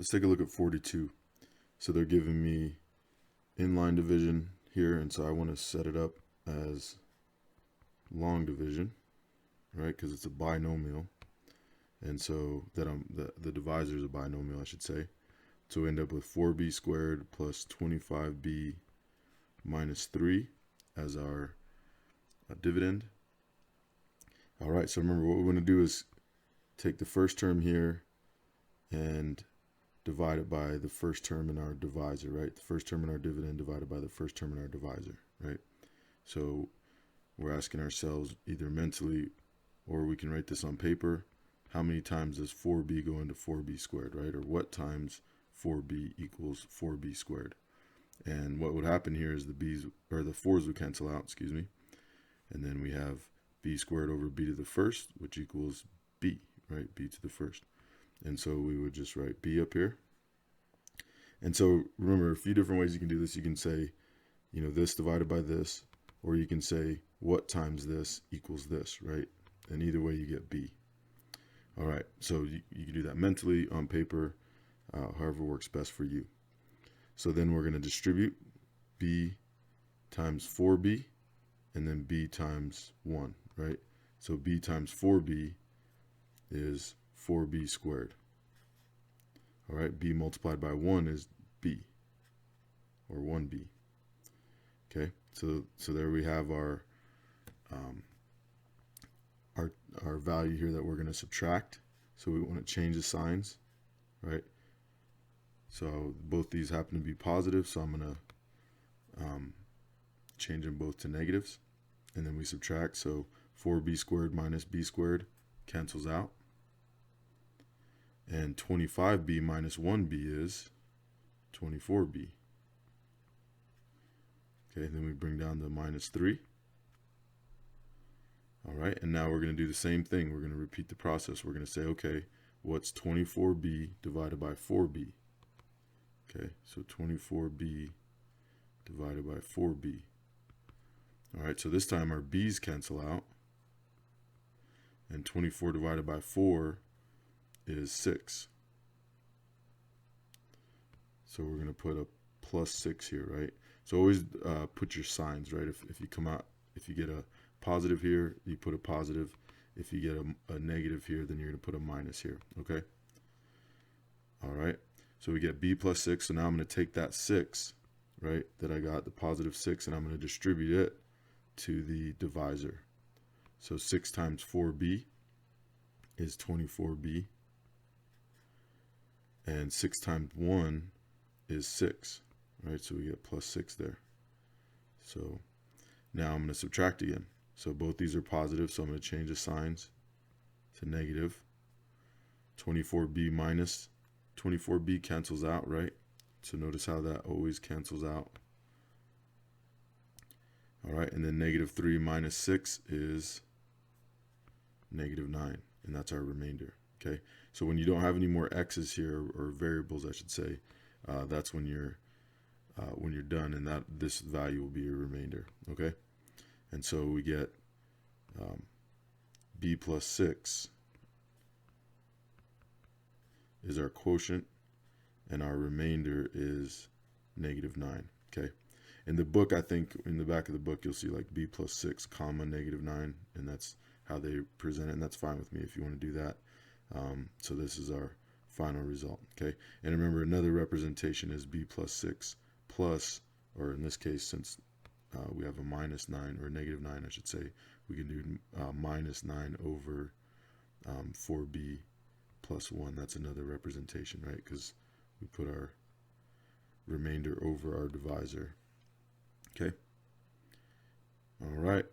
Let's take a look at 42. So they're giving me inline division here, and so I want to set it up as long division, right? Because it's a binomial, and so that the divisor is a binomial, I should say. So we end up with 4b squared plus 25b minus 3 as our dividend. All right, so remember what we want to do is take the first term here and divide it by the first term in our divisor, right? The first term in our dividend divided by the first term in our divisor, right? So we're asking ourselves either mentally or we can write this on paper. How many times does 4b go into 4b squared, right? Or what times 4b equals 4b squared? And what would happen here is the b's or the 4's would cancel out, excuse me. And then we have b squared over b to the first, which equals b, right? B to the first. And so we would just write b up here. And so remember, a few different ways you can do this. You can say, you know, this divided by this, or you can say what times this equals this, right? And either way you get b. All right, so you can do that mentally, on paper, however works best for you. So then we're going to distribute b times 4b and then b times 1, right? So b times 4b is 4b squared. All right, b multiplied by 1 is b, or 1b. Okay, so there we have our value here that we're going to subtract. So we want to change the signs, right? So both these happen to be positive, so I'm going to change them both to negatives, and then we subtract. So 4b squared minus b squared cancels out, and 25b minus 1b is 24b. Okay, then we bring down the minus 3. All right, and now we're going to do the same thing. We're going to repeat the process. We're going to say, okay, what's 24b divided by 4b? Okay, so 24b divided by 4b. All right, so this time our b's cancel out, and 24 divided by 4 is 6. So we're going to put a plus 6 here, right? So always put your signs, right? If you get a positive here, you put a positive. If you get a negative here, then you're going to put a minus here, okay? All right, so we get b plus 6. So now I'm going to take that 6, right, that I got, the positive 6, and I'm going to distribute it to the divisor. So 6 times 4b is 24b, and 6 times 1 is 6, right? So we get plus 6 there. So now I'm going to subtract again. So both these are positive, so I'm going to change the signs to negative. 24b minus 24b cancels out, right? So notice how that always cancels out. All right, and then negative 3 minus 6 is negative 9, and that's our remainder. Okay, so when you don't have any more x's here, or variables, I should say, that's when you're done, and that this value will be your remainder. Okay, and so we get b plus 6 is our quotient, and our remainder is negative 9. Okay, in the book, I think in the back of the book you'll see like b plus 6 comma negative 9, and that's how they present it, and that's fine with me if you want to do that. So this is our final result. Okay, and remember, another representation is b plus 6 plus, or in this case, since we have a minus 9, or negative 9 I should say, we can do minus 9 over 4b plus 1. That's another representation, right? Because we put our remainder over our divisor. Okay, all right.